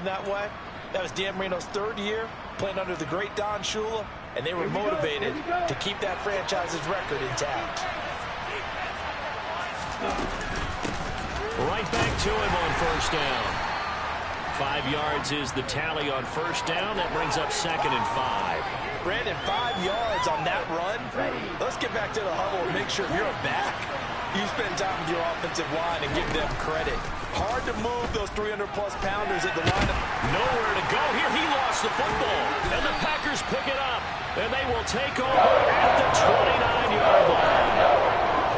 that way. That was Dan Marino's third year playing under the great Don Shula, and they were motivated to keep that franchise's record intact. Right back to him on first down. 5 yards is the tally on first down. That brings up 2nd and 5. Brandon, 5 yards on that run. Let's get back to the huddle and make sure you're a back. You spend time with your offensive line and give them credit. Hard to move those 300-plus pounders at the line. Nowhere to go here. He lost the football, and the Packers pick it up, and they will take over at the 29-yard line.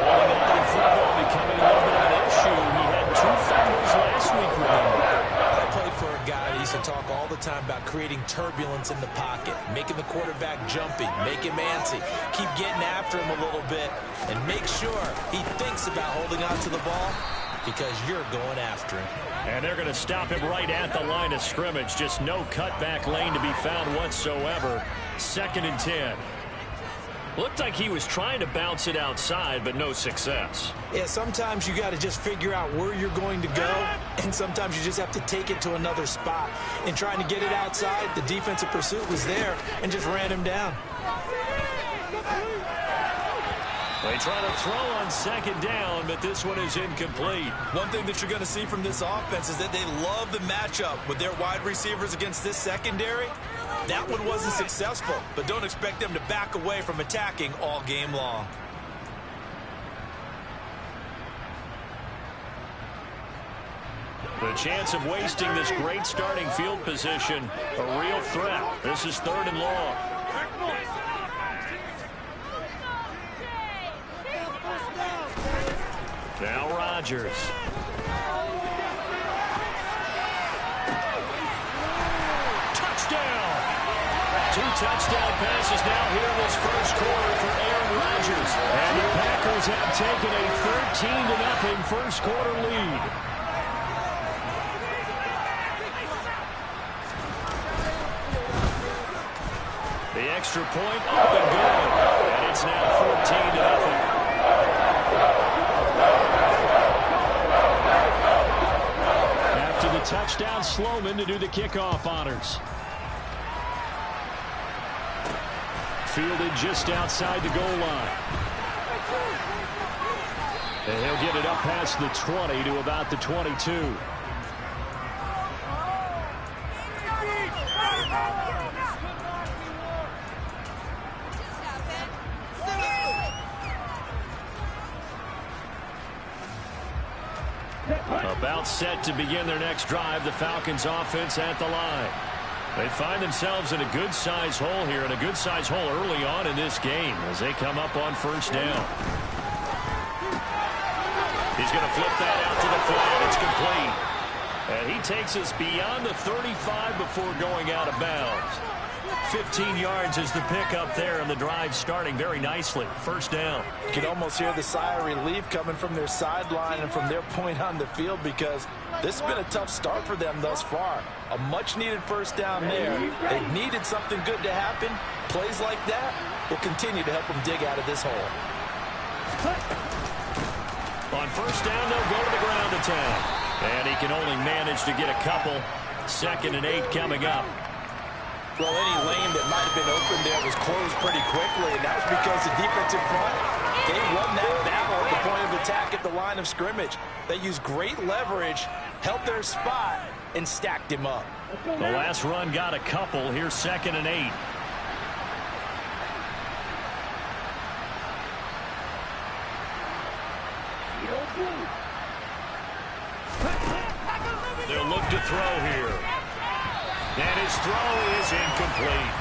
Holding on to the football becoming a little bit of an issue. He had 2 fumbles last week, remember. I played for a guy that used to talk all the time about creating turbulence in the pocket, making the quarterback jumpy, make him antsy, keep getting after him a little bit, and make sure he thinks about holding on to the ball because you're going after him. And they're going to stop him right at the line of scrimmage. Just no cutback lane to be found whatsoever. 2nd and 10. Looked like he was trying to bounce it outside, but no success. Yeah, sometimes you got to just figure out where you're going to go, and sometimes you just have to take it to another spot. In trying to get it outside, the defensive pursuit was there and just ran him down. They try to throw on 2nd down, but this one is incomplete. One thing that you're going to see from this offense is that they love the matchup with their wide receivers against this secondary. That one wasn't successful, but don't expect them to back away from attacking all game long. The chance of wasting this great starting field position, a real threat. This is 3rd and long. Now Rodgers. Touchdown! 2 touchdown passes now here in this first quarter for Aaron Rodgers. And the Packers have taken a 13-0 first quarter lead. The extra point up and good. And it's now 14-0. After the touchdown, Sloman to do the kickoff honors. Fielded just outside the goal line. And he'll get it up past the 20 to about the 22. About set to begin their next drive, the Falcons offense at the line. They find themselves in a good-sized hole here, and a good-sized hole early on in this game as they come up on first down. He's going to flip that out to the flat. It's complete. And he takes us beyond the 35 before going out of bounds. 15 yards is the pickup there, and the drive starting very nicely. First down. You can almost hear the sigh of relief coming from their sideline and from their point on the field because this has been a tough start for them thus far. A much-needed first down there. They needed something good to happen. Plays like that will continue to help them dig out of this hole. On first down, they'll go to the ground attack. And he can only manage to get a couple. 2nd and 8 coming up. Well, any lane that might have been open there was closed pretty quickly, and that was because the defensive front, they won that battle at the point of attack at the line of scrimmage. They used great leverage, held their spot, and stacked him up. The last run got a couple. Here's 2nd and 8. They'll look to throw here. And his throw is incomplete.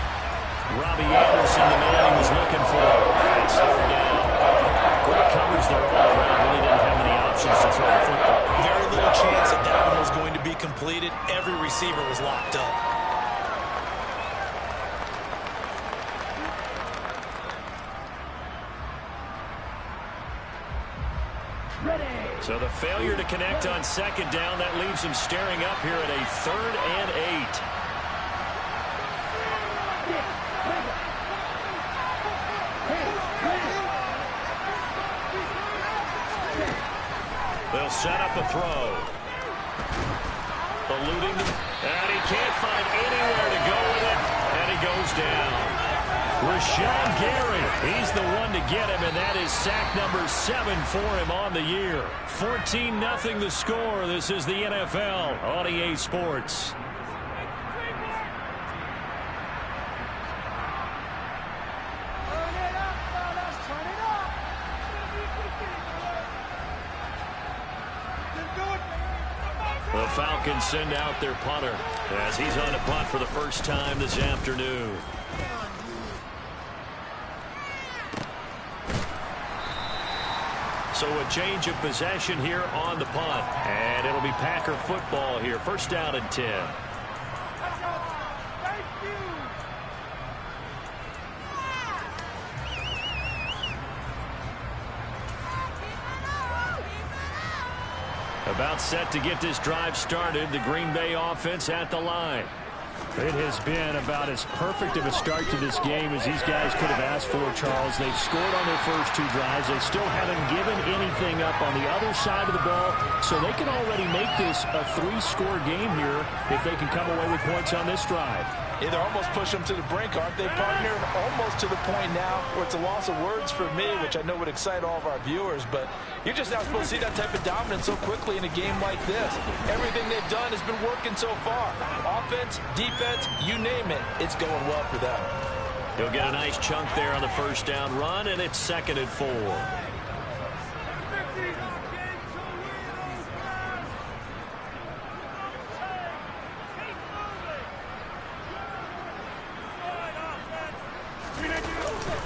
Robbie Anderson, the man he was looking for. It's 3rd down. Great coverage there all around. Really didn't have many options to throw the football. Very little chance that that one was going to be completed. Every receiver was locked up. So the failure to connect on 2nd down, that leaves him staring up here at a 3rd and 8. They'll set up a throw. The eluding them. And he can't find anywhere to go with it. And he goes down. Rashawn Gary, he's the one to get him, and that is sack number 7 for him on the year. 14-0 the score. This is the NFL on EA Sports. The Falcons send out their punter as he's on a punt for the first time this afternoon. So a change of possession here on the punt. And it'll be Packer football here. First down and 10. About set to get this drive started. The Green Bay offense at the line. It has been about as perfect of a start to this game as these guys could have asked for, Charles. They've scored on their first 2 drives. They still haven't given anything up on the other side of the ball, so they can already make this a 3-score game here if they can come away with points on this drive. Yeah, they're almost pushing them to the brink, aren't they, partner? Almost to the point now where it's a loss of words for me, which I know would excite all of our viewers, but you're just not supposed to see that type of dominance so quickly in a game like this. Everything they've done has been working so far. Offense, defense, you name it, it's going well for them. He'll get a nice chunk there on the first down run, and it's 2nd and 4.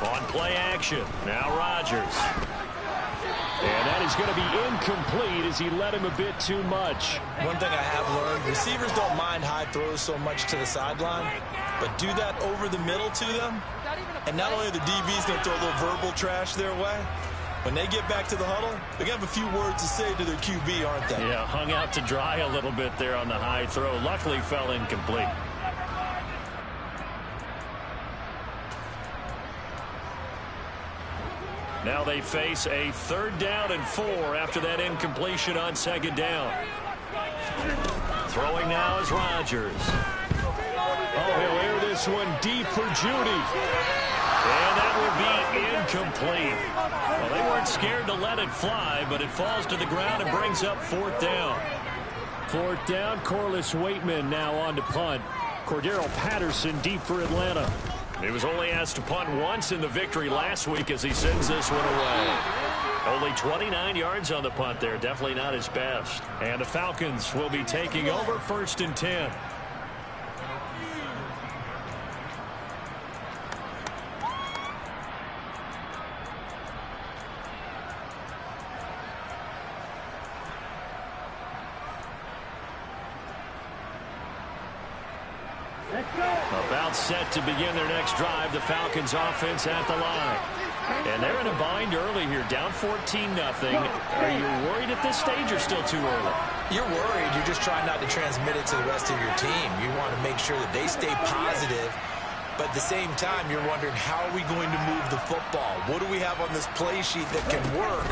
On play action, now Rodgers. And that is going to be incomplete as he led him a bit too much. One thing I have learned, receivers don't mind high throws so much to the sideline, but do that over the middle to them, and not only are the DBs going to throw a little verbal trash their way, when they get back to the huddle, they're going to have a few words to say to their QB, aren't they? Yeah, hung out to dry a little bit there on the high throw. Luckily fell incomplete. Now they face a 3rd down and 4 after that incompletion on 2nd down. Throwing now is Rodgers. Oh, he'll air this one deep for Judy. And that will be incomplete. Well, they weren't scared to let it fly, but it falls to the ground and brings up 4th down. 4th down, Corliss Waitman now on to punt. Cordero Patterson deep for Atlanta. He was only asked to punt once in the victory last week as he sends this one away. Only 29 yards on the punt there. Definitely not his best. And the Falcons will be taking over 1st and 10. About set to begin their next drive. The Falcons offense at the line. And they're in a bind early here, down 14-0. Are you worried at this stage or still too early? You're worried. You're just trying not to transmit it to the rest of your team. You want to make sure that they stay positive. But at the same time, you're wondering, how are we going to move the football? What do we have on this play sheet that can work?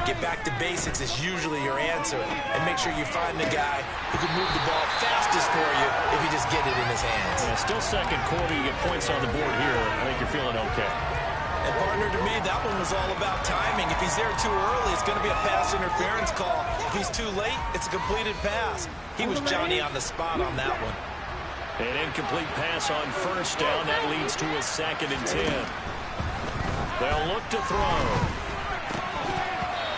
Get back to basics is usually your answer. And make sure you find the guy who can move the ball fastest for you if you just get it in his hands. Yeah, still 2nd quarter. You get points on the board here. I think you're feeling okay. And partner, to me, that one was all about timing. If he's there too early, it's going to be a pass interference call. If he's too late, it's a completed pass. He was Johnny on the spot on that one. An incomplete pass on 1st down. That leads to a 2nd and 10. They'll look to throw.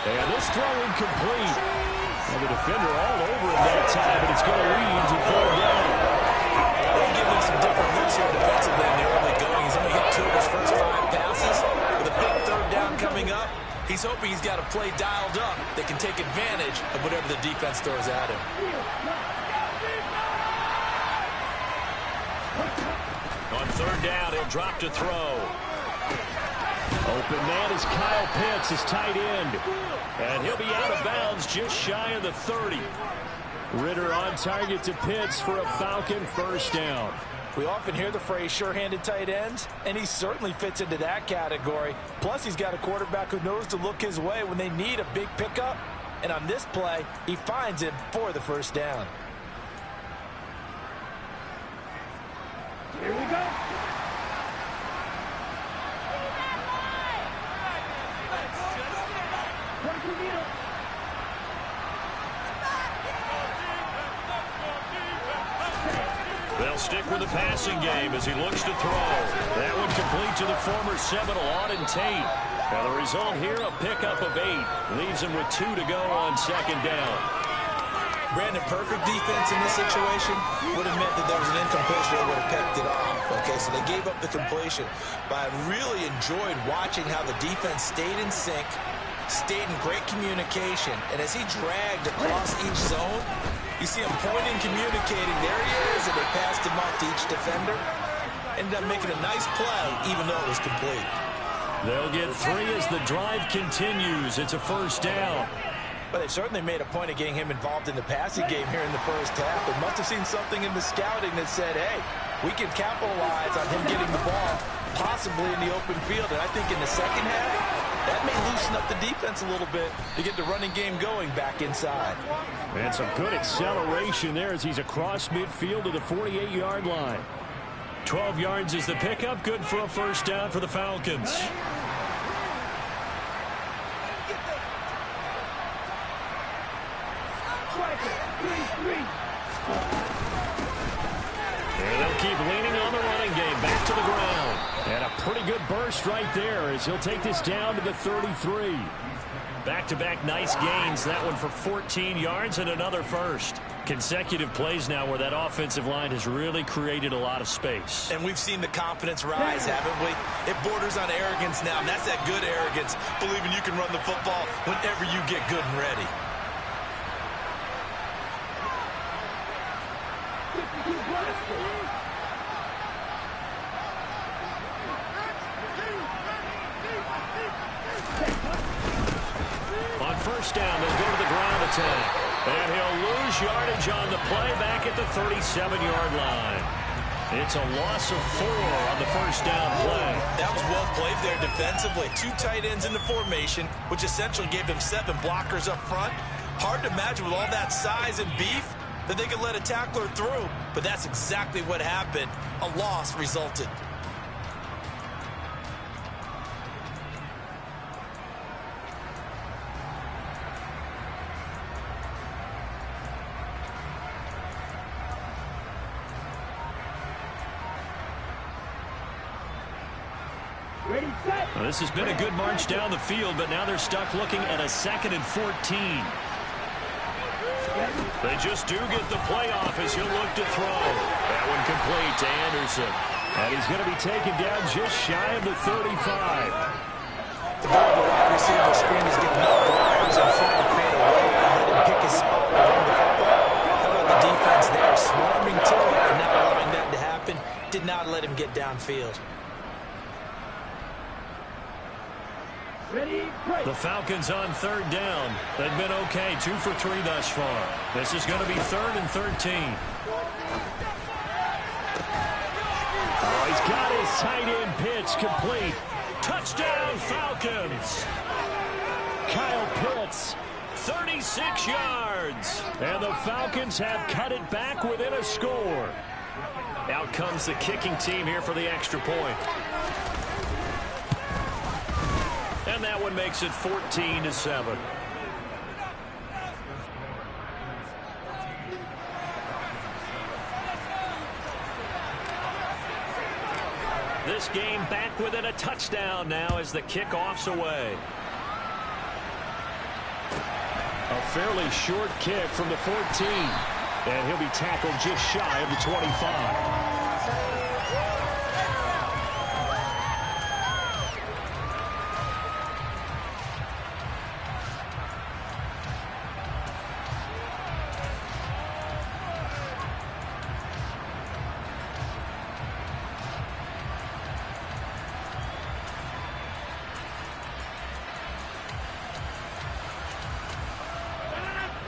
And this throw incomplete. And the defender all over him that time, but it's going to lead to 4th down. They'll give him some different looks here defensively in the early going. He's only hit 2 of his first 5 passes. With a big 3rd down coming up, he's hoping he's got a play dialed up that can take advantage of whatever the defense throws at him. On 3rd down, he'll drop to throw. Open man is Kyle Pitts, his tight end. And he'll be out of bounds just shy of the 30. Ritter on target to Pitts for a Falcon 1st down. We often hear the phrase sure-handed tight ends, and he certainly fits into that category. Plus, he's got a quarterback who knows to look his way when they need a big pickup. And on this play, he finds it for the 1st down. Here we go. They'll stick with the passing game as he looks to throw. That one complete to the former Seminole, Auden Tate. Now the result here, a pickup of 8. Leaves him with 2 to go on second down. Brandon, perfect defense in this situation would have meant that there was an incompletion that would have pecked it off. Okay, so they gave up the completion. But I really enjoyed watching how the defense stayed in sync, stayed in great communication, and as he dragged across each zone, you see him pointing, communicating. There he is, and they passed him off to each defender. Ended up making a nice play, even though it was complete. They'll get 3 as the drive continues. It's a first down. But they've certainly made a point of getting him involved in the passing game here in the first half. They must have seen something in the scouting that said, hey, we can capitalize on him getting the ball, possibly in the open field. And I think in the second half, that may loosen up the defense a little bit to get the running game going back inside. And some good acceleration there as he's across midfield to the 48-yard line. 12 yards is the pickup. Good for a first down for the Falcons. And they'll keep leaning on the running game. Back to the ground. And a pretty good burst right there as he'll take this down to the 33. Back-to-back nice gains. That one for 14 yards and another first. Consecutive plays now where that offensive line has really created a lot of space. And we've seen the confidence rise, haven't we? It borders on arrogance now, and that's that good arrogance, believing you can run the football whenever you get good and ready. On first down, they'll go to the ground attack. And he'll lose yardage on the play back at the 37-yard line. It's a loss of 4 on the first down play. That was well played there defensively. 2 tight ends in the formation, which essentially gave them 7 blockers up front. Hard to imagine with all that size and beef that they could let a tackler through. But that's exactly what happened. A loss resulted. Well, this has been a good march down the field, but now they're stuck looking at a 2nd and 14. They just do get the playoff as he'll look to throw. That one complete to Anderson. And he's going to be taken down just shy of the 35. The ball to the wide receiver screen is getting no blockers in front to create a way and let him pick his spot around the football. How about the defense there swarming to it and not allowing that to happen? Did not let him get downfield. The Falcons on 3rd down. They've been okay, 2 for 3 thus far. This is going to be 3rd and 13. Oh, he's got his tight end pitch complete. Touchdown, Falcons. Kyle Pitts, 36 yards. And the Falcons have cut it back within a score. Out comes the kicking team here for the extra point. And that one makes it 14-7. This game back within a touchdown now as the kickoff's away. A fairly short kick from the 14. And he'll be tackled just shy of the 25.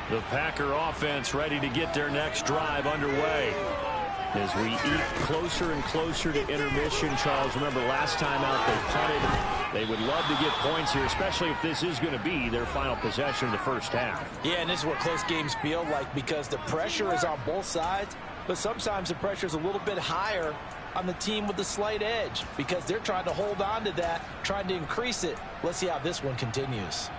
The Packer offense ready to get their next drive underway. As we eat closer and closer to intermission, Charles, remember last time out they punted. They would love to get points here, especially if this is going to be their final possession of the first half. Yeah, and this is what close games feel like because the pressure is on both sides, but sometimes the pressure is a little bit higher on the team with the slight edge because they're trying to hold on to that, trying to increase it. Let's see how this one continues.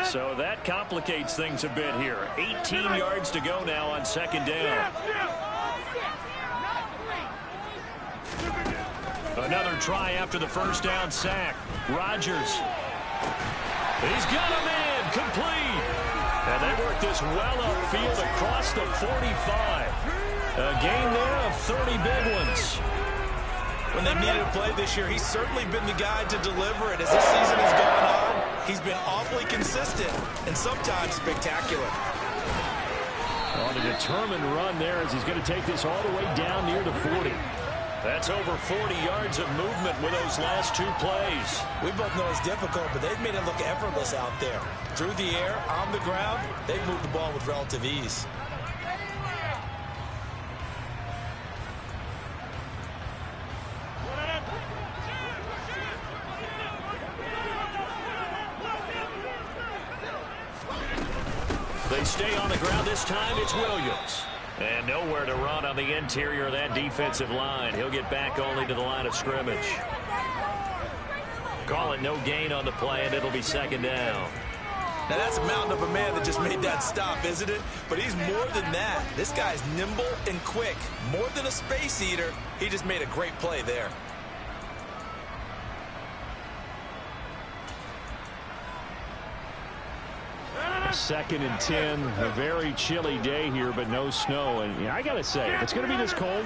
So that complicates things a bit here. 18 yards to go now on second down. Another try after the first down sack. Rodgers. He's got him in. Complete. And they work this well upfield across the 45. A gain there of 30 big ones. When they needed a play this year, he's certainly been the guy to deliver it. As this season has gone on, he's been awfully consistent and sometimes spectacular. On a determined run there as he's going to take this all the way down near the 40. That's over 40 yards of movement with those last two plays. We both know it's difficult, but they've made it look effortless out there. Through the air, on the ground, they've moved the ball with relative ease. They stay on the ground this time. It's Williams. And nowhere to run on the interior of that defensive line. He'll get back only to the line of scrimmage. Call it no gain on the play, and it'll be second down. Now that's a mountain of a man that just made that stop, isn't it? But he's more than that. This guy's nimble and quick. More than a space eater, he just made a great play there. Second and 10, a very chilly day here, but no snow. And I got to say, if it's going to be this cold,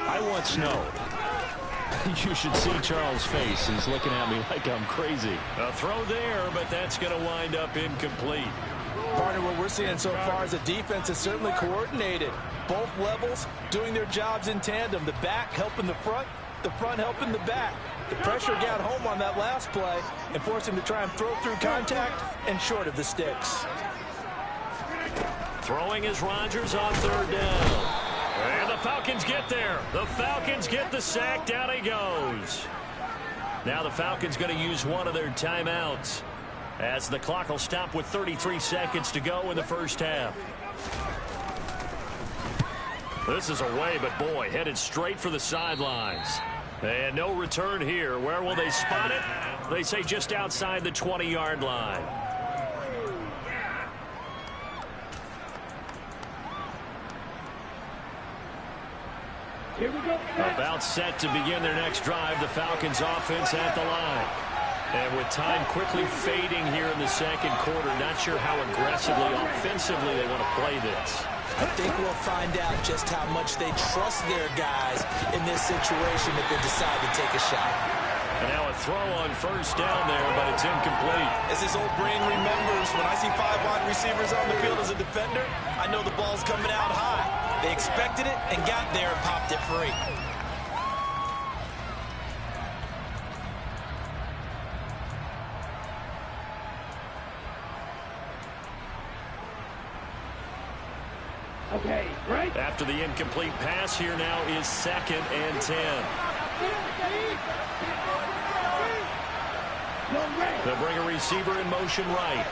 I want snow. You should see Charles' face. He's looking at me like I'm crazy. A throw there, but that's going to wind up incomplete. Partner, what we're seeing so far is the defense is certainly coordinated. Both levels doing their jobs in tandem. The back helping the front helping the back. The pressure got home on that last play and forced him to try and throw through contact and short of the sticks. Throwing is Rodgers on third down. And the Falcons get there. The Falcons get the sack. Down he goes. Now the Falcons going to use one of their timeouts as the clock will stop with 33 seconds to go in the first half. This is away, but boy, headed straight for the sidelines. And no return here. Where will they spot it? They say just outside the 20-yard line. Here we go. About set to begin their next drive. The Falcons offense at the line. And with time quickly fading here in the second quarter, not sure how aggressively, offensively they want to play this. I think we'll find out just how much they trust their guys in this situation if they decide to take a shot. And now a throw on first down there, but it's incomplete. As his old brain remembers, when I see 5 wide receivers on the field as a defender, I know the ball's coming out high. They expected it and got there and popped it free. Okay, right. After the incomplete pass, here now is 2nd and 10. They'll bring a receiver in motion right.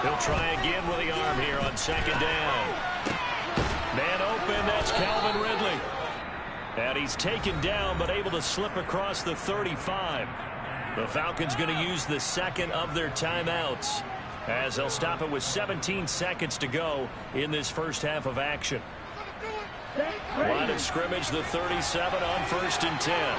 He'll try again with the arm here on 2nd down. Man open, that's Calvin Ridley. And he's taken down, but able to slip across the 35. The Falcons going to use the second of their timeouts as they'll stop it with 17 seconds to go in this first half of action. Line of scrimmage, the 37 on 1st and 10.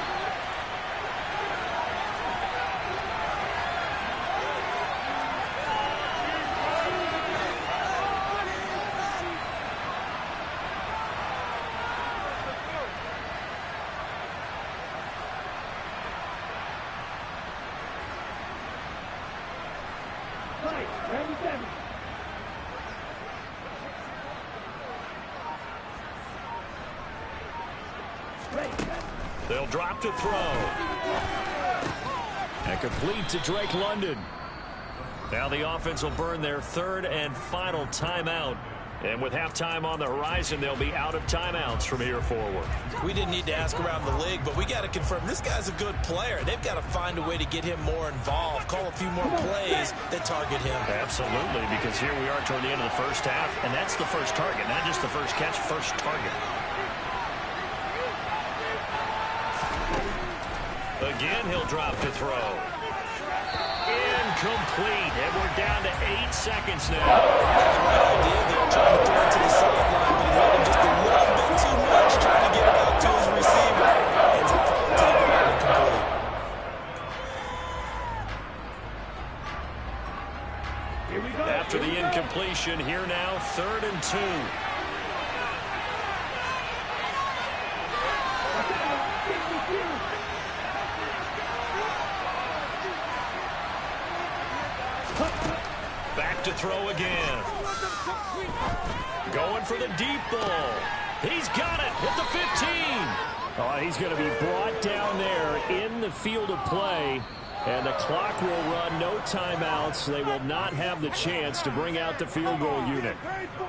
They'll drop to throw. And complete to Drake London. Now the offense will burn their 3rd and final timeout And with halftime on the horizon, they'll be out of timeouts from here forward. We didn't need to ask around the league, but we got to confirm this guy's a good player. They've got to find a way to get him more involved, call a few more plays that target him. Absolutely, because here we are toward the end of the first half, and that's the first target, not just the first catch, first target. Again, he'll drop to throw. Incomplete, and we're down to 8 seconds now. Right idea there, trying to throw it to the sideline, but he let him just a little bit too much, trying to get it out to his receiver. Ends up falling to the ground incomplete. Here we go. After the incompletion, here now, 3rd and 2. Back to throw again. Going for the deep ball. He's got it at the 15. Oh, he's going to be brought down there in the field of play. And the clock will run, no timeouts. They will not have the chance to bring out the field goal unit.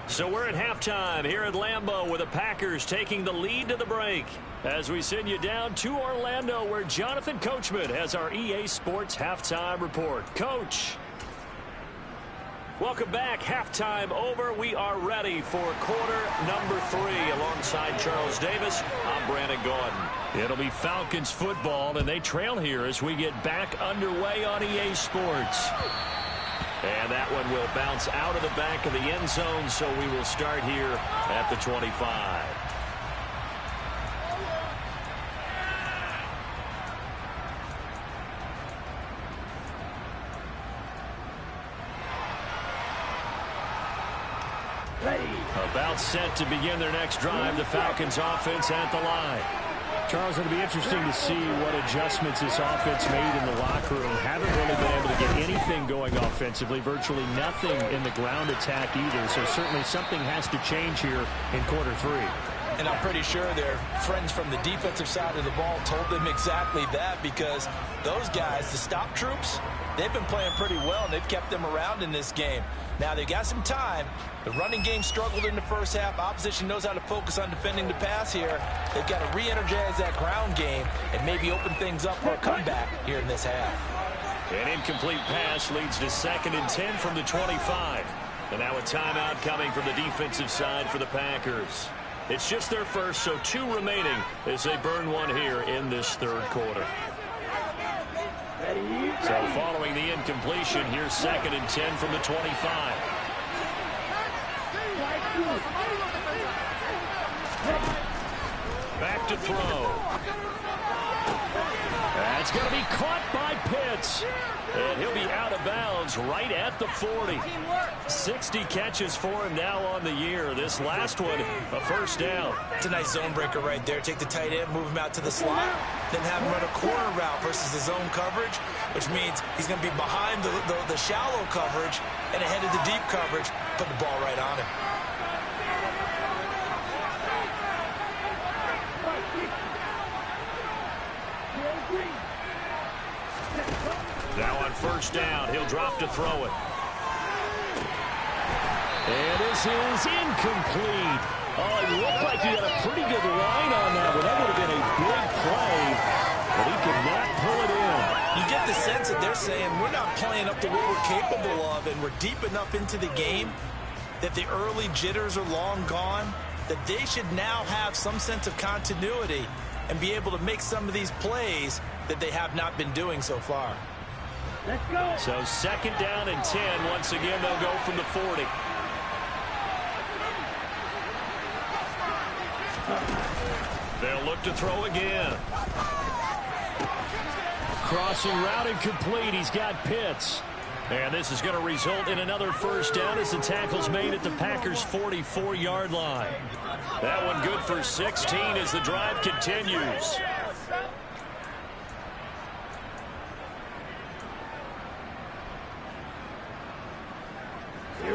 So we're at halftime here at Lambeau with the Packers taking the lead to the break. As we send you down to Orlando where Jonathan Coachman has our EA Sports halftime report. Coach. Welcome back. Halftime over. We are ready for quarter number 3. Alongside Charles Davis, I'm Brandon Gaudin. It'll be Falcons football, and they trail here as we get back underway on EA Sports. And that one will bounce out of the back of the end zone, so we will start here at the 25. About set to begin their next drive. The Falcons offense at the line. Charles, it'll be interesting to see what adjustments this offense made in the locker room. Haven't really been able to get anything going offensively. Virtually nothing in the ground attack either. So certainly something has to change here in quarter 3. And I'm pretty sure their friends from the defensive side of the ball told them exactly that, because those guys, the stop troops, they've been playing pretty well, and they've kept them around in this game. Now, they've got some time. The running game struggled in the first half. Opposition knows how to focus on defending the pass here. They've got to re-energize that ground game and maybe open things up for a comeback here in this half. An incomplete pass leads to 2nd and 10 from the 25. And now a timeout coming from the defensive side for the Packers. It's just their first, so 2 remaining as they burn one here in this 3rd quarter. So following the incompletion, here's 2nd and 10 from the 25. Back to throw. That's going to be caught by Pitts. And he'll be out of bounds right at the 40. 60 catches for him now on the year. This last one, a first down. It's a nice zone breaker right there. Take the tight end, move him out to the slot, then have him run a corner route versus the zone coverage, which means he's going to be behind the shallow coverage and ahead of the deep coverage. Put the ball right on him. Now on first down, he'll drop to throw it. And this is incomplete. Oh, it looked like he had a pretty good line on that one. That would have been a big play, but he could not pull it in. You get the sense that they're saying we're not playing up to what we're capable of, and we're deep enough into the game that the early jitters are long gone, that they should now have some sense of continuity and be able to make some of these plays that they have not been doing so far. Let's go. So 2nd down and 10. Once again, they'll go from the 40. They'll look to throw again. Crossing route incomplete. He's got Pitts. And this is going to result in another first down as the tackle's made at the Packers' 44-yard line. That one good for 16 as the drive continues.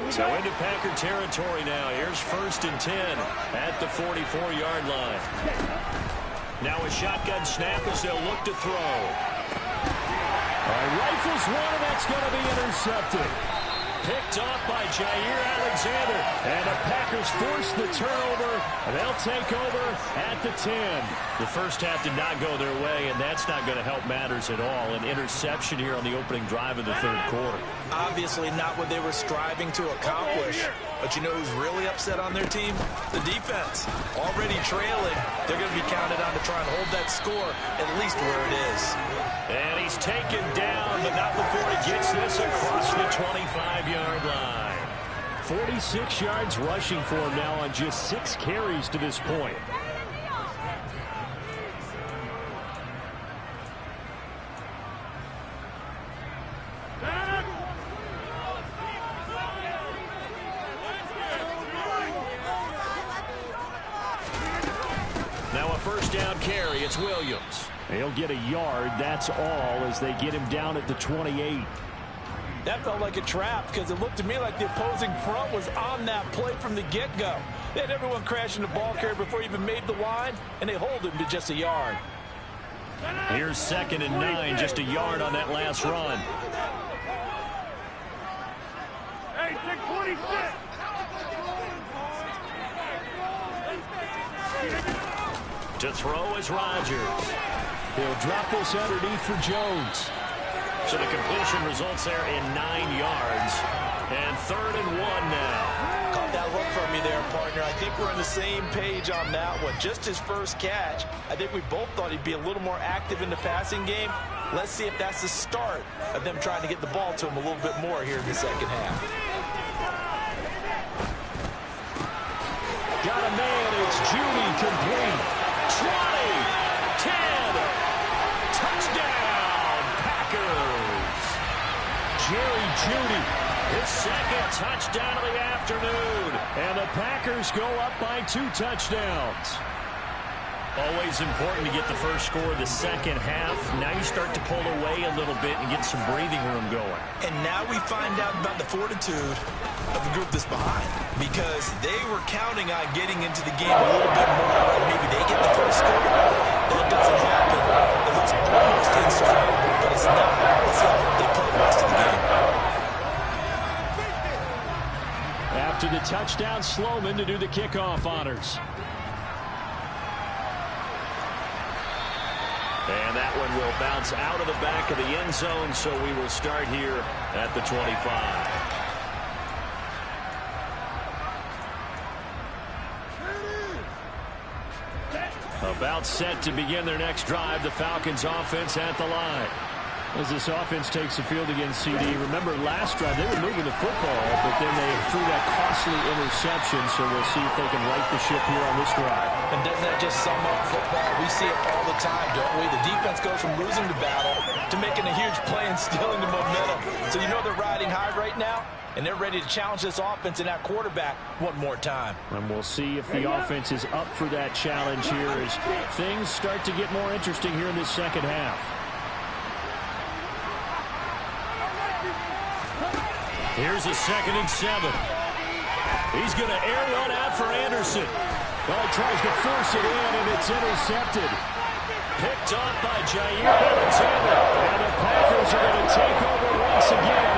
So into Packer territory now. Here's 1st and 10 at the 44-yard line. Now a shotgun snap as they'll look to throw. Rifles one, and that's going to be intercepted. Picked off by Jair Alexander. And the Packers force the turnover. They'll take over at the 10. The first half did not go their way, and that's not going to help matters at all. An interception here on the opening drive of the third quarter. Obviously not what they were striving to accomplish. But you know who's really upset on their team? The defense. Already trailing. They're going to be counted on to try and hold that score at least where it is. And he's taken down, but not before he gets this across the 25-yard line. 46 yards rushing for him now on just 6 carries to this point. Now a first down carry. It's Williams. He'll get a yard, that's all, as they get him down at the 28. That felt like a trap because it looked to me like the opposing front was on that play from the get-go. They had everyone crashing the ball carrier before he even made the line, and they hold him to just a yard. Here's 2nd and 9, just a yard on that last run. Hey, 626. To throw is Rodgers. He'll drop this underneath for Jones. So the completion results there in 9 yards. And 3rd and 1 now. Caught that look from me there, partner. I think we're on the same page on that one. Just his first catch. I think we both thought he'd be a little more active in the passing game. Let's see if that's the start of them trying to get the ball to him a little bit more here in the second half. Got a man, it's Judy complete. 20, 10, touchdown, Packers. Jerry Judy. His 2nd touchdown of the afternoon. And the Packers go up by 2 touchdowns. Always important to get the first score of the second half. Now you start to pull away a little bit and get some breathing room going. And now we find out about the fortitude of the group that's behind, because they were counting on getting into the game a little bit more. Right? Maybe they get the first score. That doesn't happen. It looks almost insurmountable, but it's not. Let's see how they play the rest of the game. After the touchdown, Sloman to do the kickoff honors. And that one will bounce out of the back of the end zone, so we will start here at the 25. About set to begin their next drive, the Falcons offense at the line. As this offense takes the field against CD, remember last drive they were moving the football, but then they threw that costly interception, so we'll see if they can right the ship here on this drive. And doesn't that just sum up football? We see it all the time, don't we? The defense goes from losing the battle to making a huge play and stealing the momentum. So you know they're riding high right now, and they're ready to challenge this offense and that quarterback one more time. And we'll see if the offense is up for that challenge here as things start to get more interesting here in this second half. Here's a 2nd and 7. He's going to air one out for Anderson. Well, he tries to force it in, and it's intercepted. Picked off by Jair Alexander. And the Packers are going to take over once again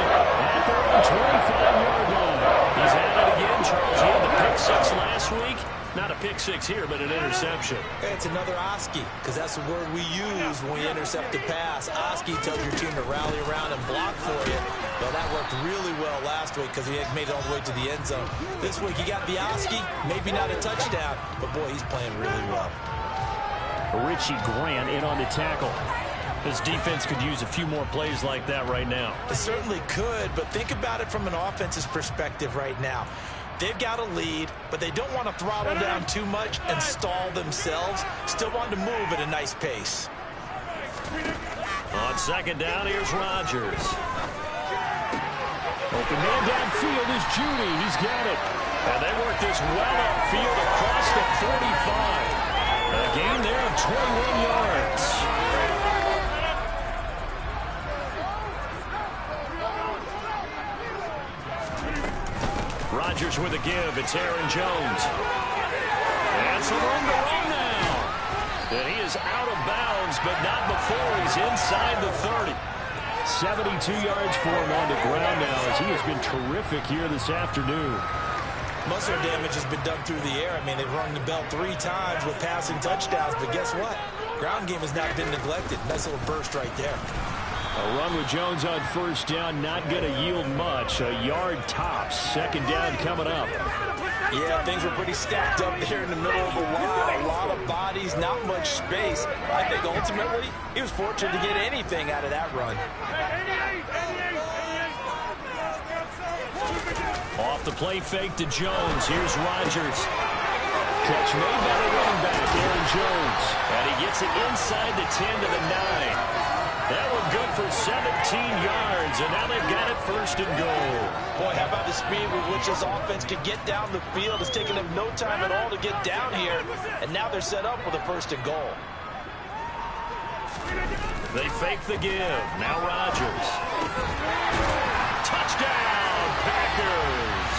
at their own 25-yard line. He's at it again, Charles. He had the pick 6 last week. Not a pick 6 here, but an interception. It's another Oski, because that's the word we use when we intercept a pass. Oski tells your team to rally around and block for you. Well, that worked really well last week because he had made it all the way to the end zone. This week he got the Oski, maybe not a touchdown, but boy, he's playing really well. Richie Grant in on the tackle. This defense could use a few more plays like that right now. It certainly could, but think about it from an offense's perspective right now. They've got a lead, but they don't want to throttle down too much and stall themselves. Still want to move at a nice pace. On 2nd down, here's Rodgers. Open man downfield is Judy. He's got it. And they work this well upfield across the 45. A gain there of 21 yards. Rodgers with a give. It's Aaron Jones. And some room to run now. And he is out of bounds, but not before he's inside the 30. 72 yards for him on the ground now as he has been terrific here this afternoon. Most of their damage has been done through the air. I mean, they've rung the bell 3 times with passing touchdowns, but guess what? Ground game has not been neglected. Nice little burst right there. A run with Jones on first down, not going to yield much. A yard tops. Second down coming up. Yeah, things were pretty stacked up there in the middle of the line. A lot of bodies, not much space. I think ultimately he was fortunate to get anything out of that run. Off the play fake to Jones. Here's Rodgers. Catch made by the running back, Aaron Jones. And he gets it inside the 10 to the 9. That one good for 17 yards, and now they've got it first and goal. Boy, how about the speed with which this offense could get down the field? It's taken them no time at all to get down here, and now they're set up with a first and goal. They fake the give. Now Rodgers. Touchdown, Packers.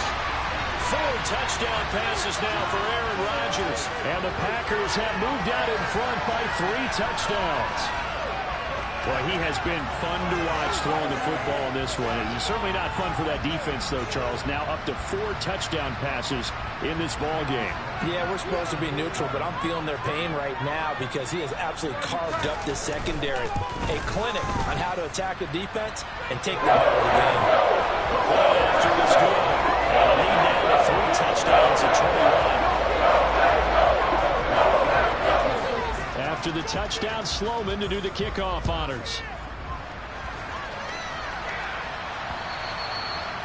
4 touchdown passes now for Aaron Rodgers. And the Packers have moved out in front by 3 touchdowns. Well, he has been fun to watch throwing the football in this one. It's certainly not fun for that defense, though, Charles. Now up to 4 touchdown passes in this ball game. Yeah, we're supposed to be neutral, but I'm feeling their pain right now because he has absolutely carved up this secondary. A clinic on how to attack a defense and take them out of the game. After this goal, and a lead now to 3 touchdowns at 21. After the touchdown, Sloman to do the kickoff honors.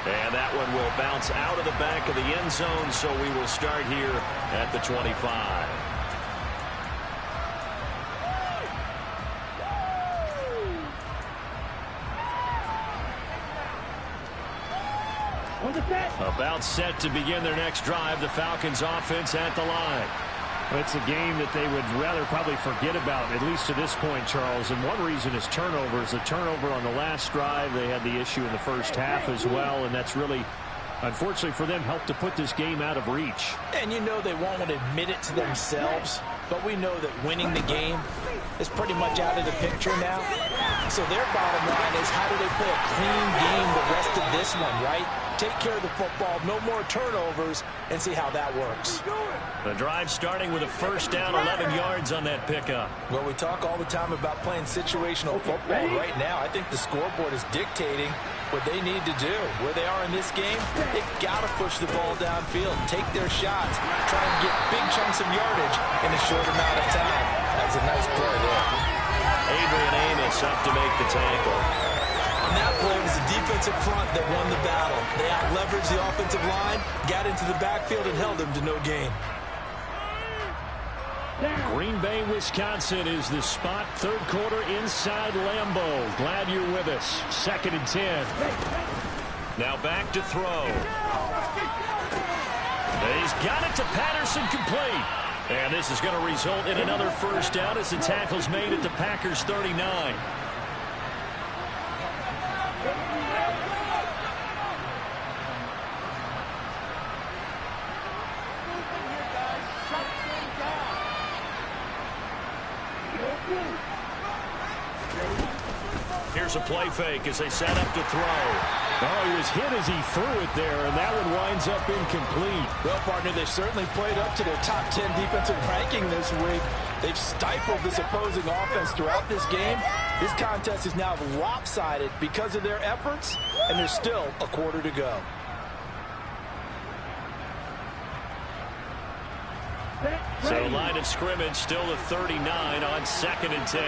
And that one will bounce out of the back of the end zone, so we will start here at the 25. About set to begin their next drive. The Falcons offense at the line. It's a game that they would rather probably forget about, at least to this point, Charles. And one reason is turnovers. A turnover on the last drive. They had the issue in the first half as well, and that's really, unfortunately for them, helped to put this game out of reach. And you know they won't admit it to themselves, but we know that winning the game is pretty much out of the picture now. So their bottom line is, how do they play a clean game the rest of this one, right? Take care of the football, no more turnovers, and see how that works. The drive starting with a first down, 11 yards on that pickup. Well, we talk all the time about playing situational football. Right now, I think the scoreboard is dictating what they need to do. Where they are in this game, they've got to push the ball downfield, take their shots, try and get big chunks of yardage in a short amount of time. That's a nice play there. Adrian Amos up to make the tackle. On that play, it was the defensive front that won the battle. They out-leveraged the offensive line, got into the backfield, and held them to no gain. Green Bay, Wisconsin is the spot. Third quarter inside Lambeau. Glad you're with us. 2nd and 10. Now back to throw. He's got it to Patterson, complete. And this is going to result in another first down as the tackle's made at the Packers 39. Here's a play fake as they set up to throw. Oh, he was hit as he threw it there, and that one winds up incomplete. Well, partner, they've certainly played up to their top 10 defensive ranking this week. They've stifled this opposing offense throughout this game. This contest is now lopsided because of their efforts, and there's still a quarter to go. So line of scrimmage still the 39 on 2nd and 10.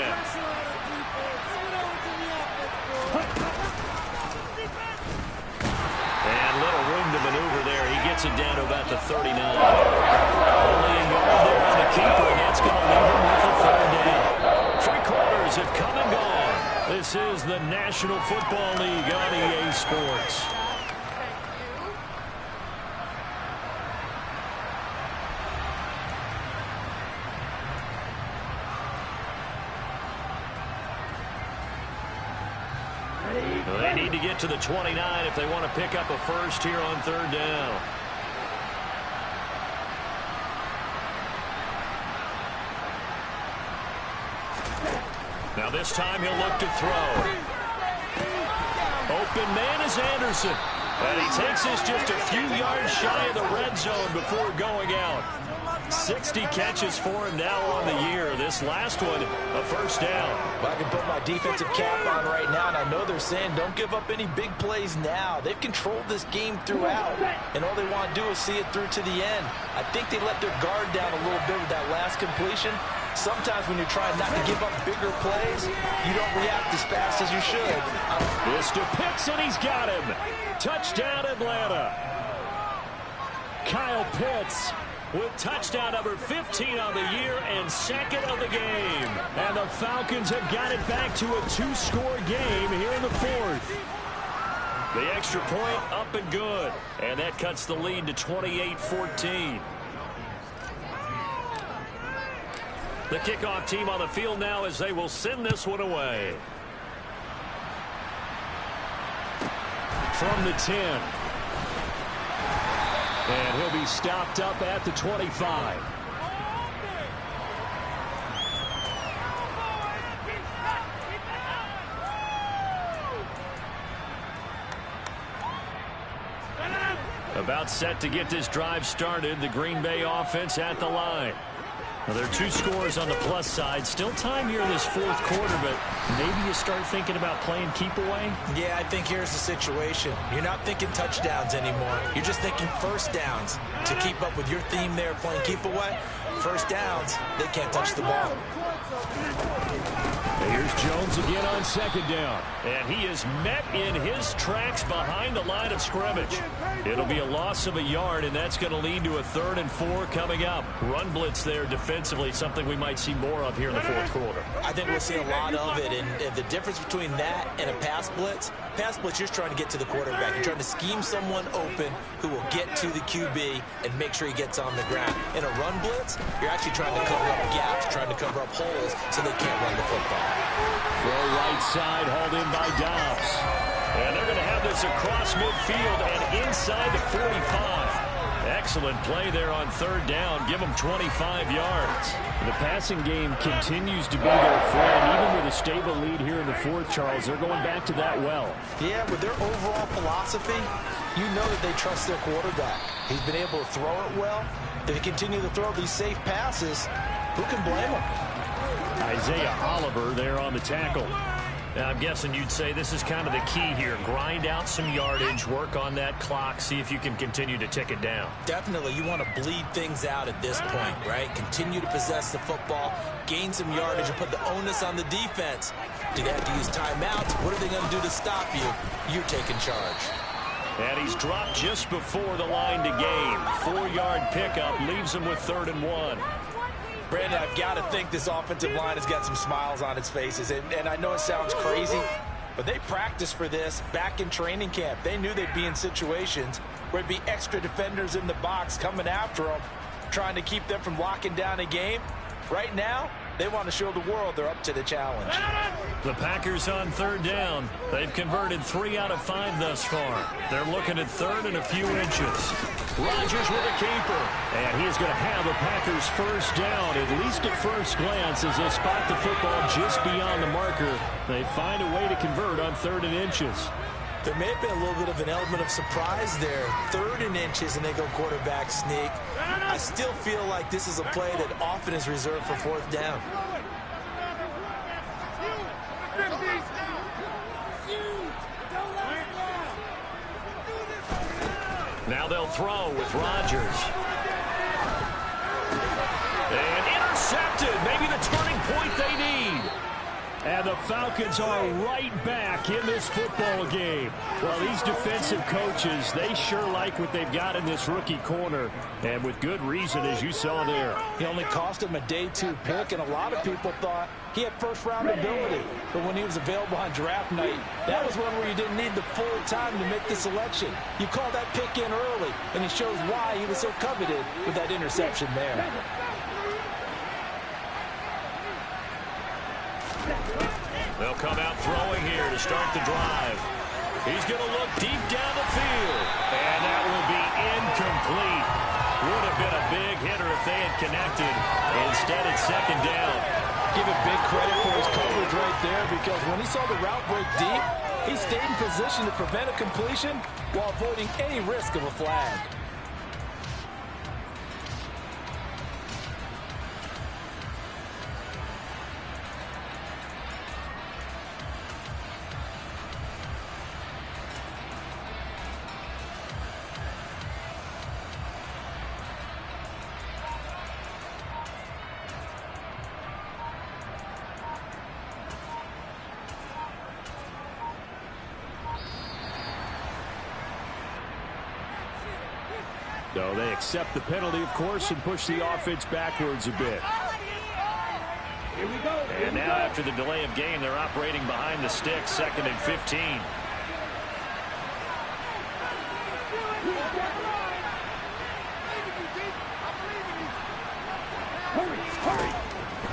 And little room to maneuver there. He gets it down to about the 39. Only a yard there on the keeper, and that's going to leave him with a 3rd down. 3 quarters have come and gone. This is the National Football League on EA Sports. They need to get to the 29 if they want to pick up a first here on 3rd down. Now this time he'll look to throw. open man is Anderson. And he takes this just a few yards shy of the red zone before going out. 60 catches for him now on the year. This last one, a first down. Well, I can put my defensive cap on right now, and I know they're saying don't give up any big plays now. They've controlled this game throughout, and all they want to do is see it through to the end. I think they let their guard down a little bit with that last completion. Sometimes when you're trying not to give up bigger plays, you don't react as fast as you should. This to Pitts, and he's got him. Touchdown, Atlanta. Kyle Pitts with touchdown number 15 on the year and second of the game. And the Falcons have got it back to a 2-score game here in the fourth. The extra point up and good. And that cuts the lead to 28-14. The kickoff team on the field now as they will send this one away. From the 10. And he'll be stopped up at the 25. About set to get this drive started. The Green Bay offense at the line. Well, there are 2 scores on the plus side. Still time here in this fourth quarter, but maybe you start thinking about playing keep away? Yeah, I think here's the situation. You're not thinking touchdowns anymore. You're just thinking first downs. To keep up with your theme there, playing keep away, first downs, they can't touch the ball. Here's Jones again on second down. And he is met in his tracks behind the line of scrimmage. It'll be a loss of a yard, and that's going to lead to a 3rd and 4 coming up. Run blitz there defensively, something we might see more of here in the fourth quarter. I think we'll see a lot of it, and the difference between that and a pass blitz, you're just trying to get to the quarterback. You're trying to scheme someone open who will get to the QB and make sure he gets on the ground. In a run blitz, you're actually trying to cover up gaps, trying to cover up holes so they can't run the football. Throw right side, hauled in by Dobbs. And they're going to have this across midfield and inside the 45. Excellent play there on 3rd down. Give them 25 yards. The passing game continues to be their friend. Even with a stable lead here in the fourth, Charles, they're going back to that well. Yeah, with their overall philosophy, you know that they trust their quarterback. He's been able to throw it well. If they continue to throw these safe passes, who can blame them? Isaiah Oliver there on the tackle. Now, I'm guessing you'd say this is kind of the key here. Grind out some yardage, work on that clock, see if you can continue to tick it down. Definitely. You want to bleed things out at this point, right? Continue to possess the football, gain some yardage, and put the onus on the defense. Do they have to use timeouts? What are they going to do to stop you? You're taking charge. And he's dropped just before the line to gain. 4-yard pickup leaves him with 3rd and 1. Brandon, I've got to think this offensive line has got some smiles on its faces. And I know it sounds crazy, but they practiced for this back in training camp. They knew they'd be in situations where there'd be extra defenders in the box coming after them, trying to keep them from locking down a game. Right now, they want to show the world they're up to the challenge. The Packers on 3rd down. They've converted 3 out of 5 thus far. They're looking at 3rd and a few inches. Rodgers with a keeper. And he is going to have the Packers first down, at least at first glance, as they spot the football just beyond the marker. They find a way to convert on 3rd and inches. There may have been a little bit of an element of surprise there. 3rd and inches, and they go quarterback sneak. I still feel like this is a play that often is reserved for 4th down. Now they'll throw with Rodgers. And intercepted. Maybe the turning point they need. And the Falcons are right back in this football game. Well, these defensive coaches, they sure like what they've got in this rookie corner. And with good reason, as you saw there. He only cost him a day 2 pick, and a lot of people thought he had first-round ability. But when he was available on draft night, that was one where you didn't need the full time to make the selection. You call that pick in early, and it shows why he was so coveted with that interception there. They'll come out throwing here to start the drive. He's going to look deep down the field. And that will be incomplete. Would have been a big hitter if they had connected. Instead, it's 2nd down. Give him big credit for his coverage right there, because when he saw the route break deep, He stayed in position to prevent a completion while avoiding any risk of a flag. So they accept the penalty, of course, and push the offense backwards a bit. Here we go. And now after the delay of game, they're operating behind the sticks, 2nd and 15.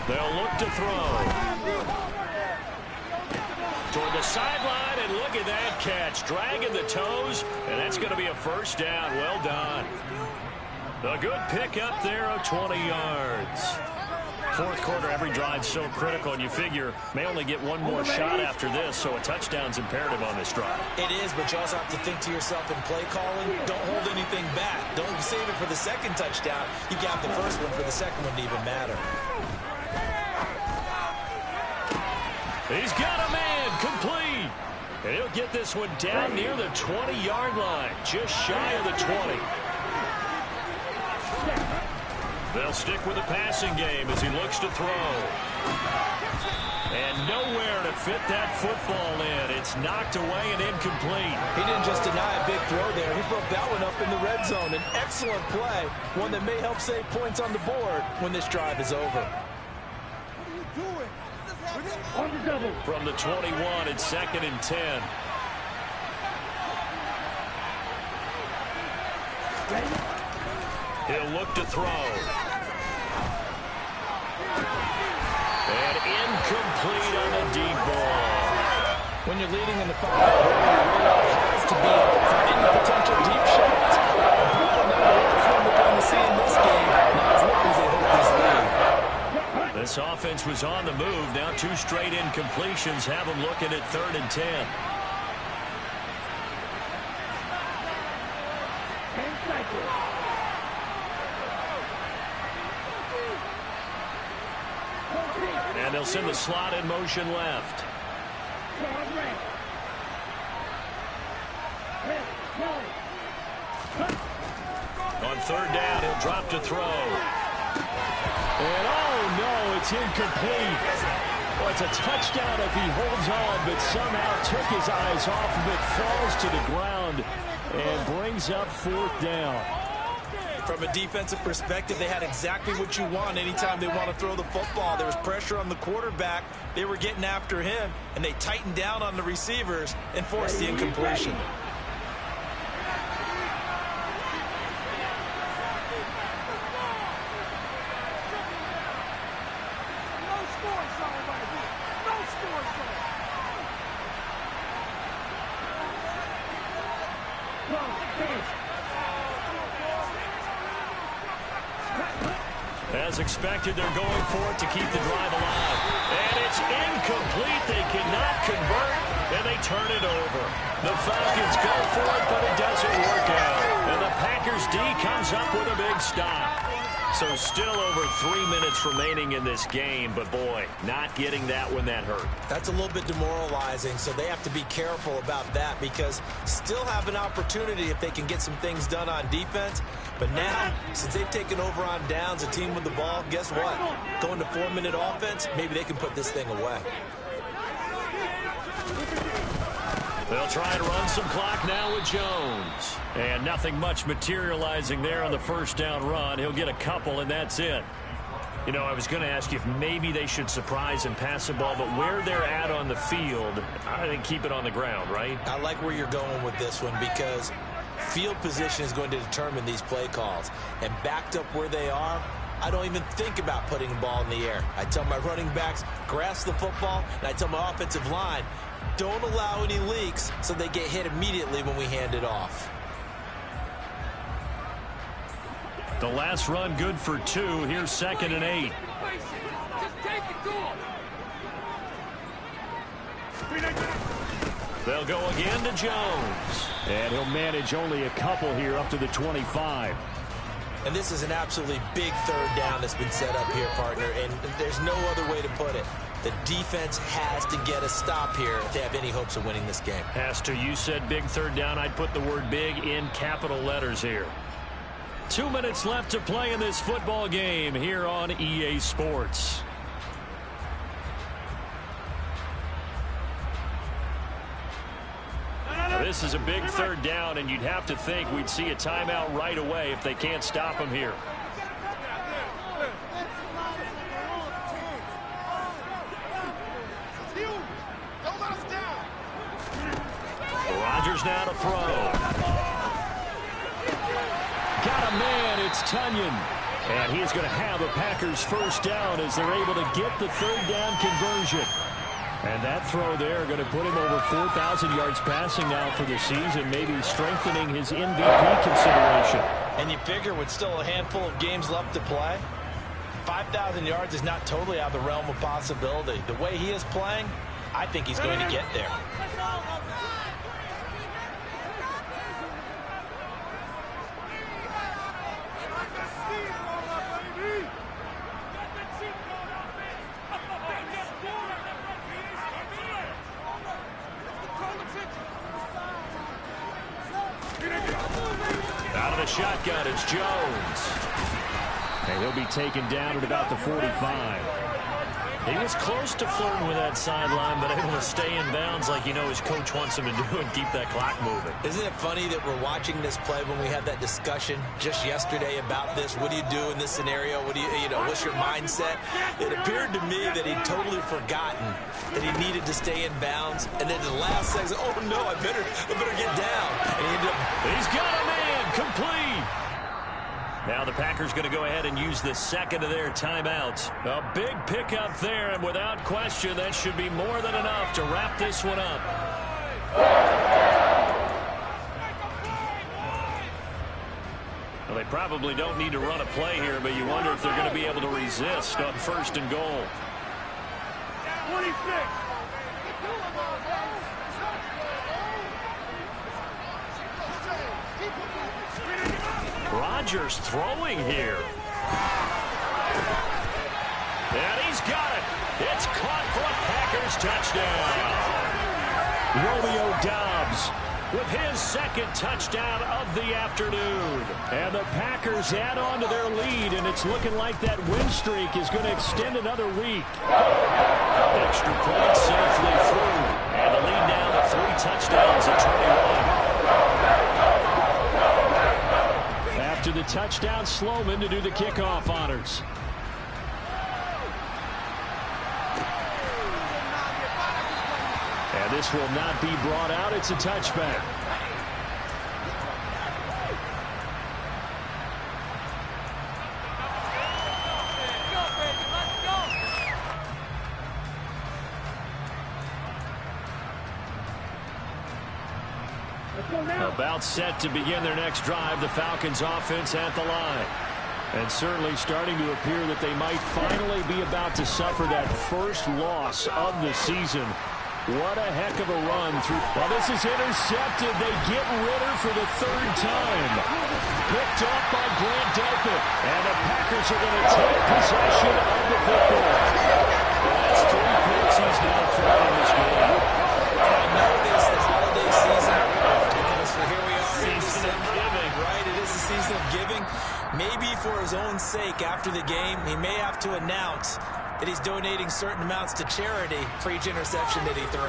They'll look to throw. Toward the sideline, and look at that catch. Dragging the toes, and that's going to be a first down. Well done. A good pickup there of 20 yards. Fourth quarter, every drive's so critical, and you figure may only get one more shot after this, so a touchdown's imperative on this drive. It is, but you also have to think to yourself in play calling, don't hold anything back. Don't save it for the second touchdown. You got the first one for the second one to even matter. He's got a man, complete. And he'll get this one down near the 20-yard line, just shy of the 20. They'll stick with the passing game as he looks to throw. And nowhere to fit that football in. It's knocked away and incomplete. He didn't just deny a big throw there. He broke that one up in the red zone. An excellent play, one that may help save points on the board when this drive is over. On the double. From the 21, it's 2nd and 10. He'll look to throw. And incomplete on the deep ball. When you're leading in the final quarter, your radar has to be for any potential deep shots. And people know what form they're going to see in this game, not as long as they hold this lead. This offense was on the move. Now 2 straight incompletions have them looking at 3rd and 10. And they'll send the slot in motion left. On 3rd down, he'll drop to throw. And oh no, it's incomplete. Well, it's a touchdown if he holds on, but somehow took his eyes off of it, falls to the ground, and brings up 4th down. From a defensive perspective, they had exactly what you want anytime they want to throw the football. There was pressure on the quarterback. They were getting after him, and they tightened down on the receivers and forced the incompletion. As expected, they're going for it to keep the drive alive. And it's incomplete. They cannot convert, and they turn it over. The Falcons go for it, but it doesn't work out. And the Packers D comes up with a big stop. So still over 3 minutes remaining in this game, but boy, not getting that when that hurt. That's a little bit demoralizing, so they have to be careful about that because still have an opportunity if they can get some things done on defense. But now, since they've taken over on downs, a team with the ball, guess what? Going to 4-minute offense, maybe they can put this thing away. They'll try to run some clock now with Jones. And nothing much materializing there on the first down run. He'll get a couple, and that's it. You know, I was going to ask you if maybe they should surprise and pass the ball, but where they're at on the field, I think keep it on the ground, right? I like where you're going with this one because field position is going to determine these play calls. And backed up where they are, I don't even think about putting the ball in the air. I tell my running backs, grasp the football, and I tell my offensive line, don't allow any leaks so they get hit immediately when we hand it off. The last run good for 2. Here's 2nd and 8. They'll go again to Jones. And he'll manage only a couple here up to the 25. And this is an absolutely big third down that's been set up here, partner, and there's no other way to put it. The defense has to get a stop here if they have any hopes of winning this game. Pastor, you said big third down. I'd put the word big in capital letters here. 2 minutes left to play in this football game here on EA Sports. This is a big third down, and you'd have to think we'd see a timeout right away if they can't stop him here. Rodgers now to throw. Got a man, it's Tunyon. And he is going to have a Packers first down as they're able to get the third down conversion. And that throw there going to put him over 4,000 yards passing now for the season, maybe strengthening his MVP consideration. And you figure with still a handful of games left to play, 5,000 yards is not totally out of the realm of possibility. The way he is playing, I think he's going to get there. Out of the shotgun, it's Jones. And he'll be taken down at about the 45. He was close to flirting with that sideline, but able to stay in bounds like you know his coach wants him to do and keep that clock moving. Isn't it funny that we're watching this play when we had that discussion just yesterday about this? What do you do in this scenario? What do you know, what's your mindset? It appeared to me that he'd totally forgotten that he needed to stay in bounds. And then the last second, oh no, I better get down. And he ended up. He's got a man, complete. Now the Packers going to go ahead and use the second of their timeouts. A big pickup there, and without question, that should be more than enough to wrap this one up. Well, they probably don't need to run a play here, but you wonder if they're going to be able to resist on first and goal. 26. Rodgers throwing here. And he's got it. It's caught for a Packers touchdown. Romeo Doubs with his second touchdown of the afternoon. And the Packers add on to their lead, and it's looking like that win streak is going to extend another week. Extra point safely through. And the lead now to 3 touchdowns at 21. After the touchdown, Sloman to do the kickoff honors. And this will not be brought out. It's a touchback. About set to begin their next drive, the Falcons offense at the line. And certainly starting to appear that they might finally be about to suffer that first loss of the season. What a heck of a run through. Well, this is intercepted. They get Ritter for the third time. Picked up by Grant Delpit. And the Packers are going to take possession of the football. Well, that's 3 points he's now thrown in this game. I know this, the holiday season. So here we are. Season of giving. Right, it is a season of giving. Maybe for his own sake after the game, he may have to announce that he's donating certain amounts to charity for each interception that he threw.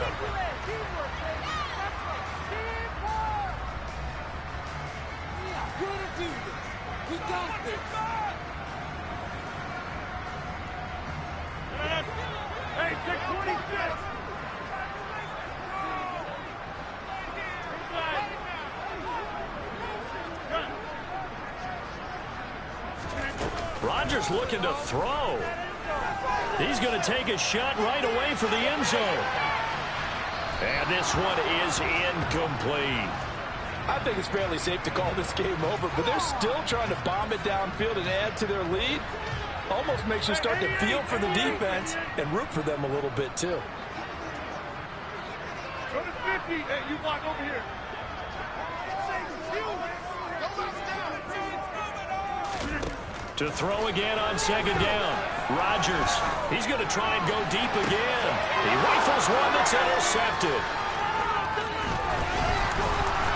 We got this. Hey, 626. Rodgers looking to throw. He's going to take a shot right away for the end zone. And this one is incomplete. I think it's fairly safe to call this game over, but they're still trying to bomb it downfield and add to their lead. Almost makes you start to feel for the defense and root for them a little bit, too. Go to 50. Hey, you block over here. To throw again on second down. Rodgers, he's going to try and go deep again. He rifles one that's intercepted.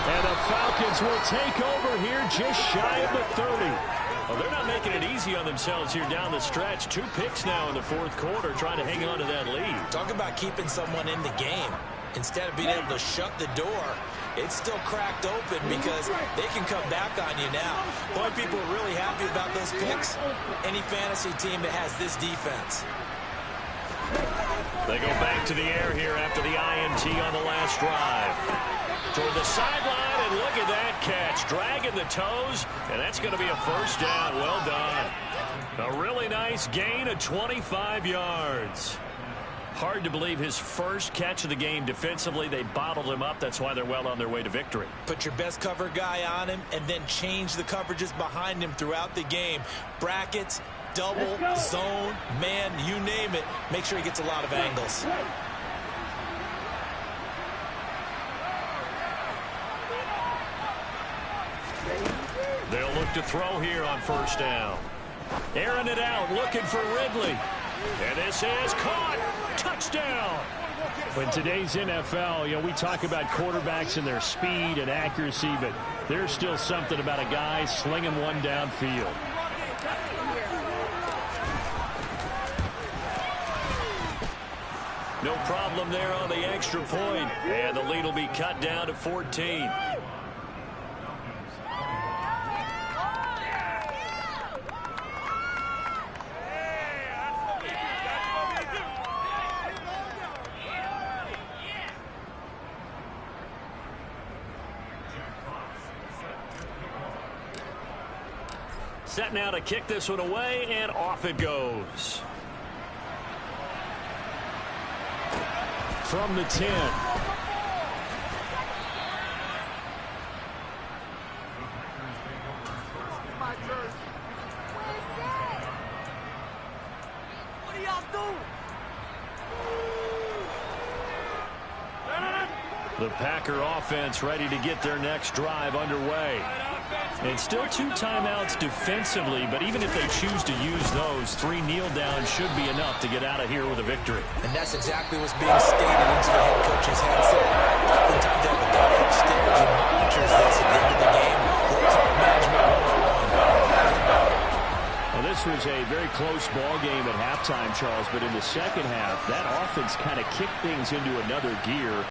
And the Falcons will take over here just shy of the 30. Well, they're not making it easy on themselves here down the stretch. 2 picks now in the fourth quarter, trying to hang on to that lead. Talk about keeping someone in the game. Instead of being able to shut the door, it's still cracked open because they can come back on you now. The only people are really happy about those picks, any fantasy team that has this defense. They go back to the air here after the INT on the last drive. Toward the sideline, and look at that catch. Dragging the toes, and that's going to be a first down. Well done. A really nice gain of 25 yards. Hard to believe his first catch of the game defensively. They bottled him up. That's why they're well on their way to victory. Put your best cover guy on him and then change the coverages behind him throughout the game. Brackets, double, zone, man, you name it. Make sure he gets a lot of angles. They'll look to throw here on first down. Airing it out, looking for Ridley. And this is caught. Touchdown. In today's NFL, we talk about quarterbacks and their speed and accuracy, but there's still something about a guy slinging one downfield. No problem there on the extra point. And the lead will be cut down to 14. Set now to kick this one away, and off it goes. From the 10. What are y'all doing? The Packer offense ready to get their next drive underway. And still 2 timeouts defensively, but even if they choose to use those, 3 kneel downs should be enough to get out of here with a victory. And that's exactly what's being stated into the head coach's headset. Oftentimes they have a guy upstairs who monitors this at the end of the game. Clock management 101. Well, this was a very close ball game at halftime, Charles, but in the second half, that offense kind of kicked things into another gear.